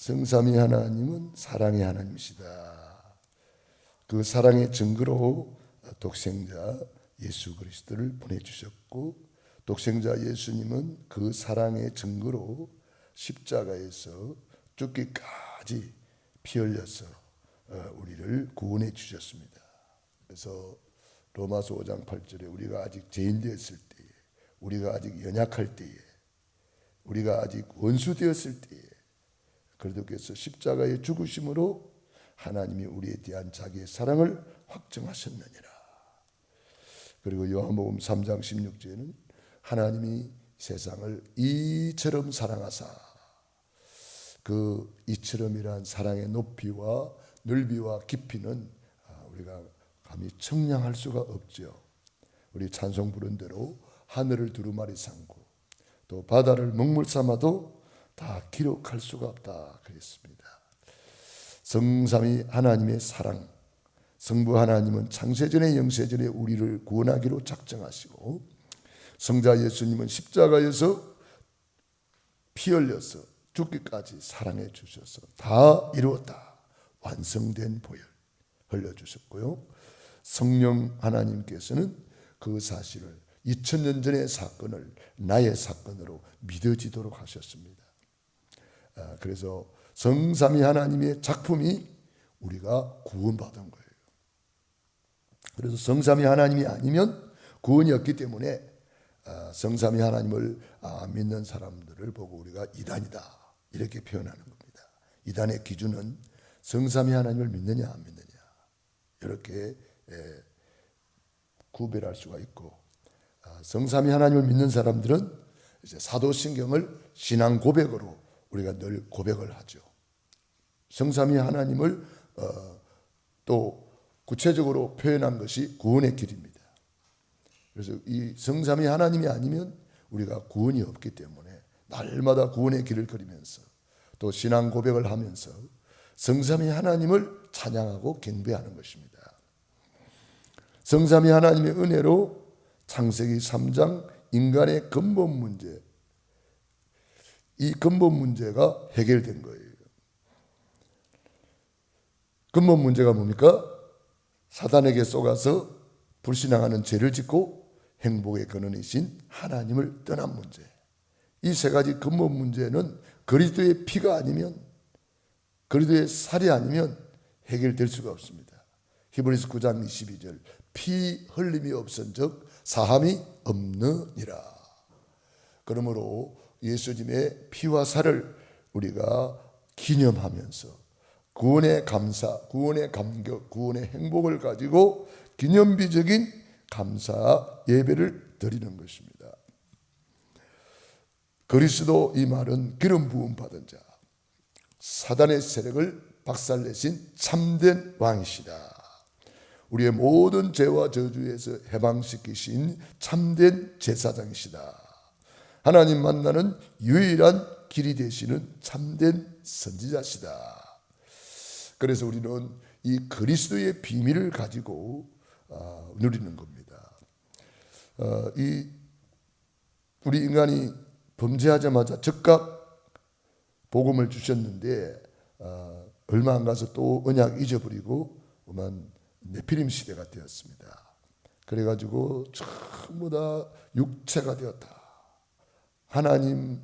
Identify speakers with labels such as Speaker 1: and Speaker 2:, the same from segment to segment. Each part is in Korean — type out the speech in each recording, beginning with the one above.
Speaker 1: 성삼위 하나님은 사랑의 하나님이시다. 그 사랑의 증거로 독생자 예수 그리스도를 보내주셨고, 독생자 예수님은 그 사랑의 증거로 십자가에서 죽기까지 피 흘려서 우리를 구원해 주셨습니다. 그래서 로마서 5장 8절에 우리가 아직 죄인 되었을 때에, 우리가 아직 연약할 때에, 우리가 아직 원수 되었을 때에 그리스도께서 십자가의 죽으심으로 하나님이 우리에 대한 자기의 사랑을 확증하셨느니라. 그리고 요한복음 3장 16절에는 하나님이 세상을 이처럼 사랑하사, 그 이처럼이란 사랑의 높이와 넓이와 깊이는 우리가 감히 청량할 수가 없죠. 우리 찬송 부른 대로 하늘을 두루마리 삼고 또 바다를 먹물 삼아도 다 기록할 수가 없다 그랬습니다. 성삼위 하나님의 사랑, 성부 하나님은 창세전에 영세전에 우리를 구원하기로 작정하시고, 성자 예수님은 십자가에서 피 흘려서 죽기까지 사랑해 주셔서 다 이루었다, 완성된 보혈 흘려주셨고요. 성령 하나님께서는 그 사실을 2000년 전의 사건을 나의 사건으로 믿어지도록 하셨습니다. 그래서 성삼위 하나님의 작품이 우리가 구원받은 거예요. 그래서 성삼위 하나님이 아니면 구원이 없기 때문에 성삼위 하나님을 믿는 사람들을 보고 우리가 이단이다 이렇게 표현하는 겁니다. 이단의 기준은 성삼위 하나님을 믿느냐 안 믿느냐 이렇게 구별할 수가 있고, 성삼위 하나님을 믿는 사람들은 이제 사도신경을 신앙 고백으로 우리가 늘 고백을 하죠. 성삼위 하나님을 또 구체적으로 표현한 것이 구원의 길입니다. 그래서 이 성삼위 하나님이 아니면 우리가 구원이 없기 때문에 날마다 구원의 길을 걸으면서 또 신앙 고백을 하면서 성삼위 하나님을 찬양하고 경배하는 것입니다. 성삼위 하나님의 은혜로 창세기 3장 인간의 근본 문제, 이 근본 문제가 해결된 거예요. 근본 문제가 뭡니까? 사단에게 속아서 불신앙하는 죄를 짓고 행복의 근원이신 하나님을 떠난 문제. 이 세 가지 근본 문제는 그리스도의 피가 아니면, 그리스도의 살이 아니면 해결될 수가 없습니다. 히브리서 9장 22절, 피 흘림이 없은즉 사함이 없느니라. 그러므로 예수님의 피와 살을 우리가 기념하면서 구원의 감사, 구원의 감격, 구원의 행복을 가지고 기념비적인 감사 예배를 드리는 것입니다. 그리스도, 이 말은 기름 부음 받은 자, 사단의 세력을 박살내신 참된 왕이시다. 우리의 모든 죄와 저주에서 해방시키신 참된 제사장이시다. 하나님 만나는 유일한 길이 되시는 참된 선지자시다. 그래서 우리는 이 그리스도의 비밀을 가지고 누리는 겁니다. 우리 인간이 범죄하자마자 즉각 복음을 주셨는데 얼마 안 가서 또 언약 잊어버리고 그만 네피림 시대가 되었습니다. 그래가지고 전부 다 육체가 되었다. 하나님이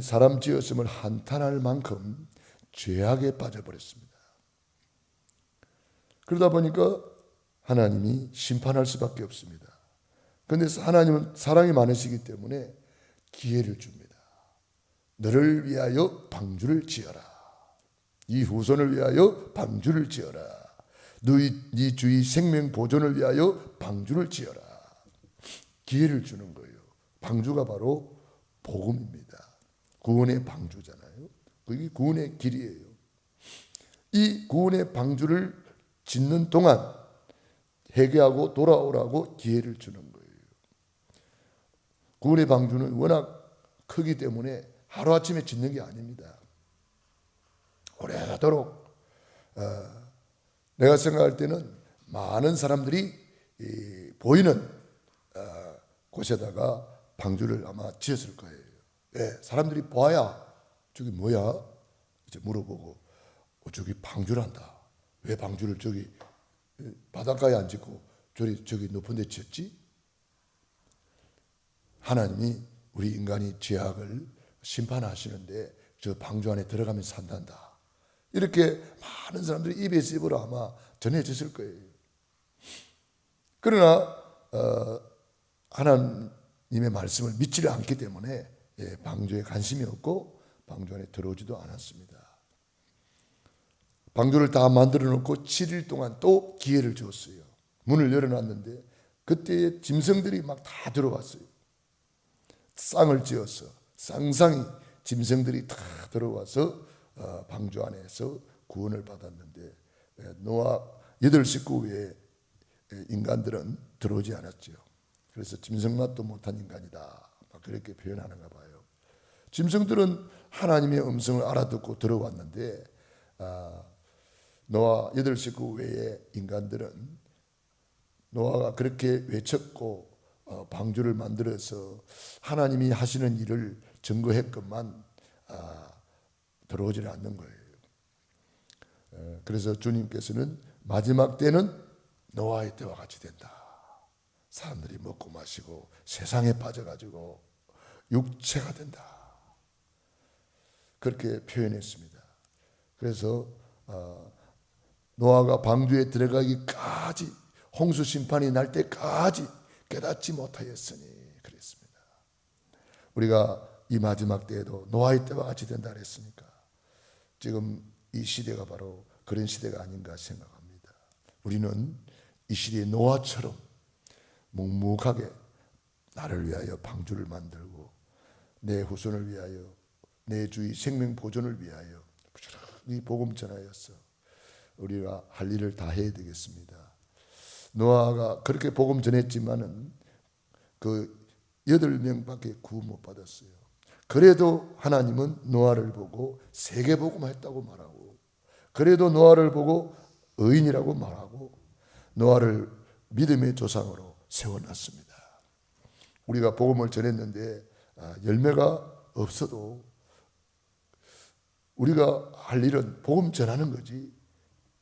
Speaker 1: 사람 지었음을 한탄할 만큼 죄악에 빠져버렸습니다. 그러다 보니까 하나님이 심판할 수밖에 없습니다. 그런데 하나님은 사랑이 많으시기 때문에 기회를 줍니다. 너를 위하여 방주를 지어라. 이 후손을 위하여 방주를 지어라. 네 주의 생명 보존을 위하여 방주를 지어라. 기회를 주는 거예요. 방주가 바로 복음입니다. 구원의 방주잖아요. 그게 구원의 길이에요. 이 구원의 방주를 짓는 동안 회개하고 돌아오라고 기회를 주는 거예요. 구원의 방주는 워낙 크기 때문에 하루아침에 짓는 게 아닙니다. 오래도록 내가 생각할 때는 많은 사람들이 보이는 곳에다가 방주를 아마 지었을 거예요. 왜? 사람들이 보아야 저기 뭐야? 이제 물어보고 저기 방주란다. 왜 방주를 저기 바닷가에 안 짓고 저기 높은 데 지었지? 하나님이 우리 인간이 죄악을 심판하시는데 저 방주 안에 들어가면 산단다. 이렇게 많은 사람들이 입에서 입으로 아마 전해졌을 거예요. 그러나 하나님의 말씀을 믿지를 않기 때문에 방주에 관심이 없고 방주 안에 들어오지도 않았습니다. 방주를 다 만들어 놓고 7일 동안 또 기회를 주었어요. 문을 열어놨는데 그때 짐승들이 막 다 들어왔어요. 쌍을 지어서 쌍쌍이 짐승들이 다 들어와서 방주 안에서 구원을 받았는데 노아 8식구 외에 인간들은 들어오지 않았죠. 그래서 짐승맛도 못한 인간이다, 그렇게 표현하는가 봐요. 짐승들은 하나님의 음성을 알아듣고 들어왔는데 노아 8식구 외의 인간들은 노아가 그렇게 외쳤고 방주를 만들어서 하나님이 하시는 일을 증거했건만 들어오지를 않는 거예요. 그래서 주님께서는 마지막 때는 노아의 때와 같이 된다. 사람들이 먹고 마시고 세상에 빠져가지고 육체가 된다. 그렇게 표현했습니다. 그래서 노아가 방주에 들어가기까지 홍수 심판이 날 때까지 깨닫지 못하였으니 그랬습니다. 우리가 이 마지막 때에도 노아의 때와 같이 된다 그랬으니까 지금 이 시대가 바로 그런 시대가 아닌가 생각합니다. 우리는 이 시대의 노아처럼 묵묵하게 나를 위하여 방주를 만들고 내 후손을 위하여 내 주의 생명 보존을 위하여 부지런히 복음 전하였어. 우리가 할 일을 다 해야 되겠습니다. 노아가 그렇게 복음 전했지만은 그 8명밖에 구원 못 받았어요. 그래도 하나님은 노아를 보고 세계 복음했다고 말하고, 그래도 노아를 보고 의인이라고 말하고 노아를 믿음의 조상으로 세워놨습니다. 우리가 복음을 전했는데 열매가 없어도 우리가 할 일은 복음 전하는 거지,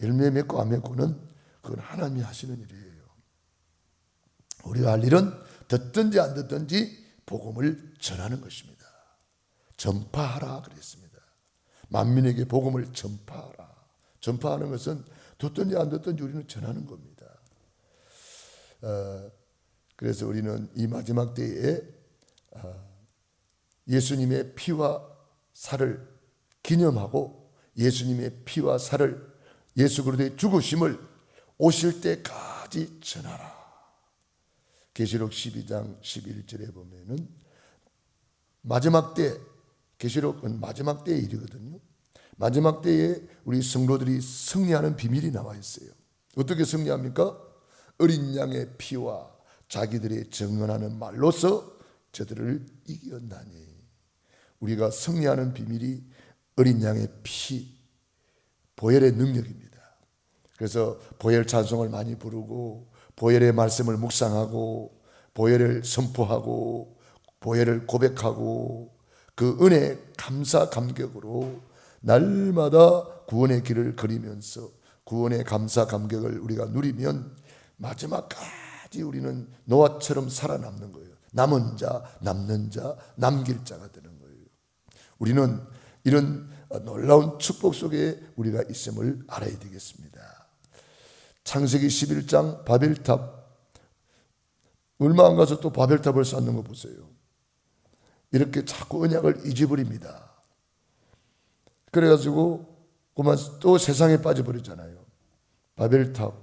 Speaker 1: 열매 맺고 안 맺고는 그건 하나님이 하시는 일이에요. 우리가 할 일은 듣든지 안 듣든지 복음을 전하는 것입니다. 전파하라 그랬습니다. 만민에게 복음을 전파하라. 전파하는 것은 듣든지 안 듣든지 우리는 전하는 겁니다. 그래서 우리는 이 마지막 때에 예수님의 피와 살을 기념하고 예수님의 피와 살을 예수 그리스도의 죽으심을 오실 때까지 전하라. 계시록 12장 11절에 보면은 마지막 때, 계시록은 마지막 때의 일이거든요. 마지막 때에 우리 성도들이 승리하는 비밀이 나와 있어요. 어떻게 승리합니까? 어린 양의 피와 자기들의 증언하는 말로서 저들을 이겼나니. 우리가 승리하는 비밀이 어린 양의 피, 보혈의 능력입니다. 그래서 보혈 찬송을 많이 부르고 보혈의 말씀을 묵상하고 보혈을 선포하고 보혈을 고백하고 그 은혜 감사 감격으로 날마다 구원의 길을 걸으면서 구원의 감사 감격을 우리가 누리면 마지막까지 우리는 노아처럼 살아남는 거예요. 남은 자, 남는 자, 남길 자가 되는 거예요. 우리는 이런 놀라운 축복 속에 우리가 있음을 알아야 되겠습니다. 창세기 11장 바벨탑, 얼마 안 가서 또 바벨탑을 쌓는 거 보세요. 이렇게 자꾸 언약을 잊어버립니다. 그래가지고 그만 또 세상에 빠져버리잖아요. 바벨탑,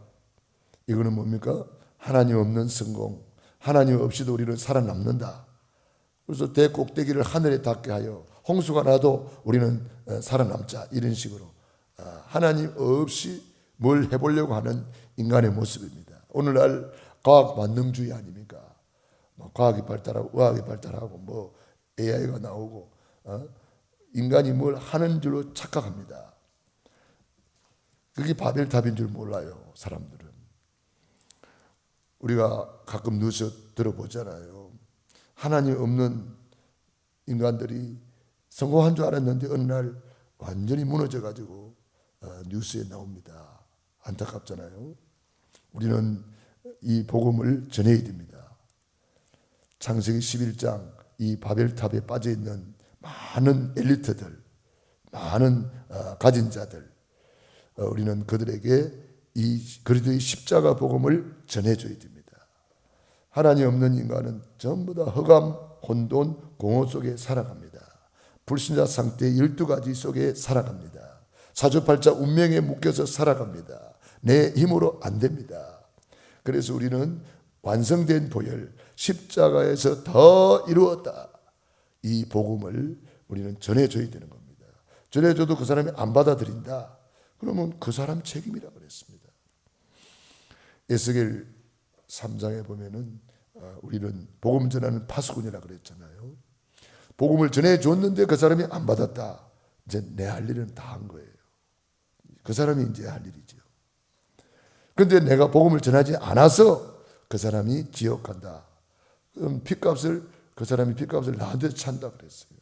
Speaker 1: 이거는 뭡니까? 하나님 없는 성공, 하나님 없이도 우리는 살아남는다. 그래서 대꼭대기를 하늘에 닿게 하여 홍수가 나도 우리는 살아남자, 이런 식으로 하나님 없이 뭘 해보려고 하는 인간의 모습입니다. 오늘날 과학 만능주의 아닙니까? 과학이 발달하고 의학이 발달하고 뭐 AI가 나오고 인간이 뭘 하는 줄로 착각합니다. 그게 바벨탑인 줄 몰라요, 사람들은. 우리가 가끔 뉴스 들어보잖아요. 하나님 없는 인간들이 성공한 줄 알았는데 어느 날 완전히 무너져가지고 뉴스에 나옵니다. 안타깝잖아요. 우리는 이 복음을 전해야 됩니다. 창세기 11장 이 바벨탑에 빠져있는 많은 엘리트들, 많은 가진 자들, 우리는 그들에게 이 그리스도의 십자가 복음을 전해줘야 됩니다. 하나님 없는 인간은 전부 다 흑암, 혼돈, 공허 속에 살아갑니다. 불신자 상태 12가지 속에 살아갑니다. 사주팔자 운명에 묶여서 살아갑니다. 내 힘으로 안 됩니다. 그래서 우리는 완성된 보혈, 십자가에서 더 이루었다, 이 복음을 우리는 전해줘야 되는 겁니다. 전해줘도 그 사람이 안 받아들인다, 그러면 그 사람 책임이라고 그랬습니다. 에스겔 3장에 보면은 우리는 복음 전하는 파수꾼이라고 그랬잖아요. 복음을 전해줬는데 그 사람이 안 받았다, 이제 내 할 일은 다 한 거예요. 그 사람이 이제 할 일이죠. 그런데 내가 복음을 전하지 않아서 그 사람이 지옥 간다, 그럼 그 사람이 핏값을 나한테 찬다 그랬어요.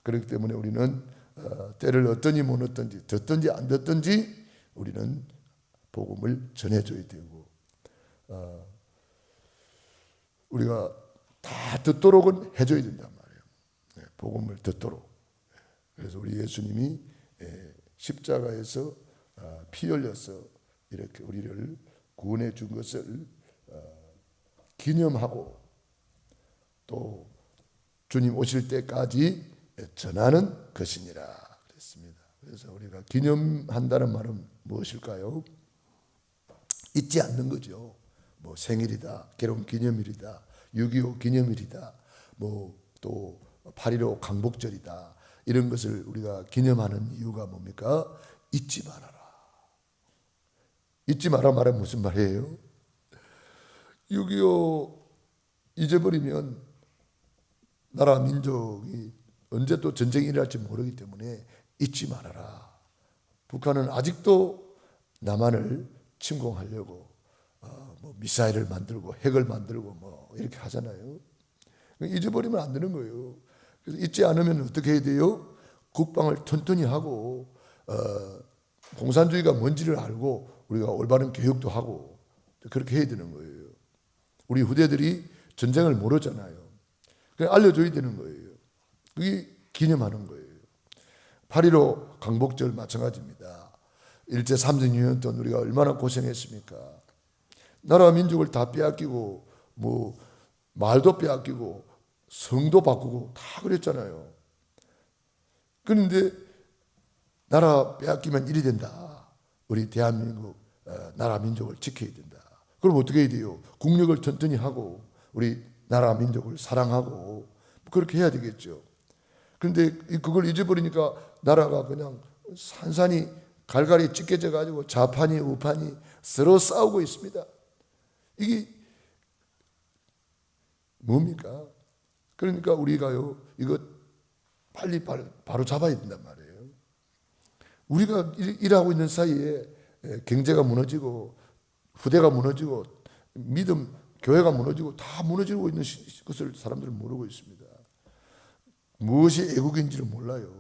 Speaker 1: 그렇기 때문에 우리는 때를 얻든지 못 얻든지, 듣든지 안 듣든지 우리는 복음을 전해줘야 되고, 우리가 다 듣도록은 해줘야 된단 말이에요. 복음을 듣도록. 그래서 우리 예수님이 십자가에서 피 흘려서 이렇게 우리를 구원해 준 것을 기념하고 또 주님 오실 때까지 전하는 것이니라 그랬습니다. 그래서 우리가 기념한다는 말은 무엇일까요? 잊지 않는 거죠. 뭐 생일이다, 결혼 기념일이다, 6.25 기념일이다, 뭐 또 8.15 강복절이다, 이런 것을 우리가 기념하는 이유가 뭡니까? 잊지 말아라. 잊지 마라 말은 무슨 말이에요? 6.25 잊어버리면 나라 민족이 언제 또 전쟁이 일어날지 모르기 때문에 잊지 말아라. 북한은 아직도 남한을 침공하려고 뭐 미사일을 만들고 핵을 만들고 뭐 이렇게 하잖아요. 잊어버리면 안 되는 거예요. 그래서 잊지 않으면 어떻게 해야 돼요? 국방을 튼튼히 하고 공산주의가 뭔지를 알고 우리가 올바른 교육도 하고 그렇게 해야 되는 거예요. 우리 후대들이 전쟁을 모르잖아요. 그냥 알려줘야 되는 거예요. 그게 기념하는 거예요. 8.15 강복절 마찬가지입니다. 일제 36년 동안 우리가 얼마나 고생했습니까? 나라 민족을 다 빼앗기고 뭐 말도 빼앗기고 성도 바꾸고 다 그랬잖아요. 그런데 나라 빼앗기면 일이 된다. 우리 대한민국 나라 민족을 지켜야 된다. 그럼 어떻게 해야 돼요? 국력을 튼튼히 하고 우리 나라 민족을 사랑하고 그렇게 해야 되겠죠. 그런데 그걸 잊어버리니까 나라가 그냥 산산이 갈갈이 찢겨져 가지고 좌판이 우판이 서로 싸우고 있습니다. 이게 뭡니까? 그러니까 우리가요, 이거 빨리 바로 잡아야 된단 말이에요. 우리가 일하고 있는 사이에 경제가 무너지고 후대가 무너지고 믿음, 교회가 무너지고 다 무너지고 있는 것을 사람들은 모르고 있습니다. 무엇이 애국인지를 몰라요.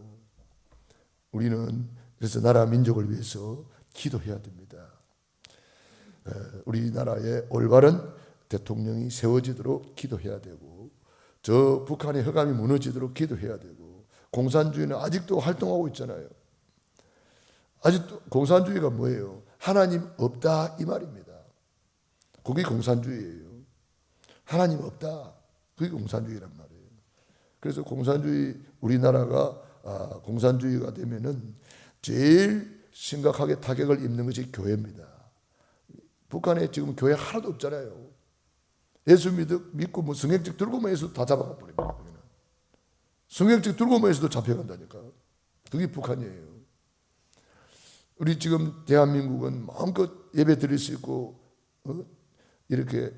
Speaker 1: 우리는 그래서 나라 민족을 위해서 기도해야 됩니다. 우리나라의 올바른 대통령이 세워지도록 기도해야 되고, 저 북한의 흑암이 무너지도록 기도해야 되고, 공산주의는 아직도 활동하고 있잖아요. 아직도 공산주의가 뭐예요? 하나님 없다 이 말입니다. 그게 공산주의예요. 하나님 없다, 그게 공산주의란 말이에요. 그래서 공산주의, 우리나라가 공산주의가 되면은 제일 심각하게 타격을 입는 것이 교회입니다. 북한에 지금 교회 하나도 없잖아요. 예수 믿고 뭐 성경책 들고만 해서 다 잡아가 버립니다. 성경책 들고만 해서도 잡혀간다니까. 그게 북한이에요. 우리 지금 대한민국은 마음껏 예배 드릴 수 있고 이렇게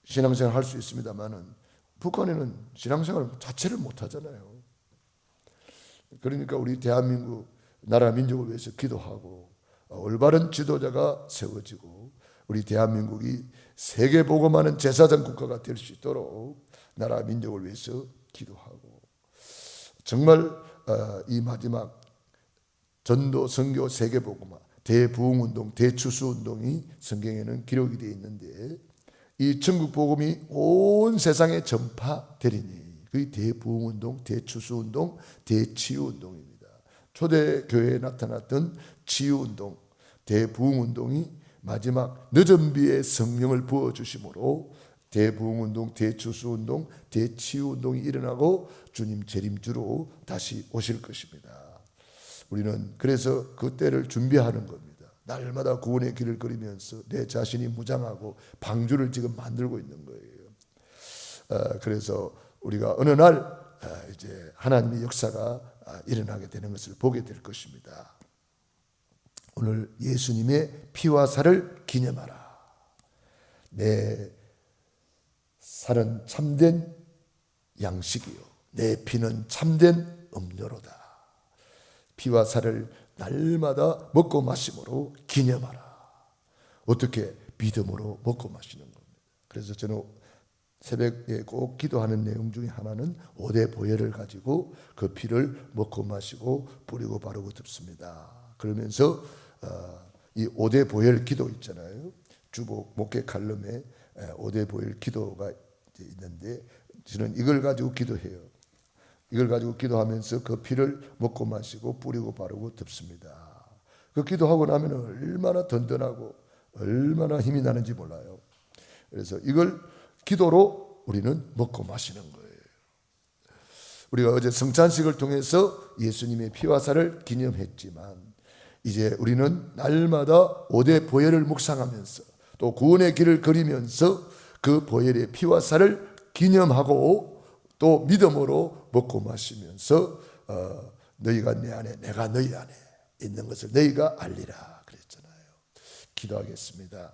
Speaker 1: 신앙생활 할 수 있습니다만은 북한에는 신앙생활 자체를 못 하잖아요. 그러니까 우리 대한민국 나라 민족을 위해서 기도하고 올바른 지도자가 세워지고 우리 대한민국이 세계 복음하는 제사장 국가가 될 수 있도록 나라 민족을 위해서 기도하고, 정말 이 마지막 전도, 선교, 세계복음화, 대부흥운동, 대추수운동이 성경에는 기록이 되어 있는데 이 천국복음이 온 세상에 전파되리니 그게 대부흥운동, 대추수운동, 대치유운동입니다. 초대교회에 나타났던 치유운동, 대부흥운동이 마지막 늦은 비에 성령을 부어주심으로 대부흥운동, 대추수운동, 대치유운동이 일어나고 주님 재림주로 다시 오실 것입니다. 우리는 그래서 그 때를 준비하는 겁니다. 날마다 구원의 길을 걸으면서 내 자신이 무장하고 방주를 지금 만들고 있는 거예요. 그래서 우리가 어느 날 이제 하나님의 역사가 일어나게 되는 것을 보게 될 것입니다. 오늘 예수님의 피와 살을 기념하라. 내 살은 참된 양식이요 내 피는 참된 음료로다. 피와 살을 날마다 먹고 마심으로 기념하라. 어떻게? 믿음으로 먹고 마시는 겁니다. 그래서 저는 새벽에 꼭 기도하는 내용 중에 하나는 오대 보혈을 가지고 그 피를 먹고 마시고 뿌리고 바르고 듭습니다. 그러면서 이 오대 보혈 기도 있잖아요. 주복 목회 칼럼에 오대 보혈 기도가 있는데 저는 이걸 가지고 기도해요. 이걸 가지고 기도하면서 그 피를 먹고 마시고 뿌리고 바르고 듭습니다. 그 기도하고 나면 얼마나 든든하고 얼마나 힘이 나는지 몰라요. 그래서 이걸 기도로 우리는 먹고 마시는 거예요. 우리가 어제 성찬식을 통해서 예수님의 피와 살을 기념했지만 이제 우리는 날마다 오대 보혈을 묵상하면서 또 구원의 길을 걸으면서 그 보혈의 피와 살을 기념하고 또 믿음으로 먹고 마시면서 너희가 내 안에 내가 너희 안에 있는 것을 너희가 알리라 그랬잖아요. 기도하겠습니다.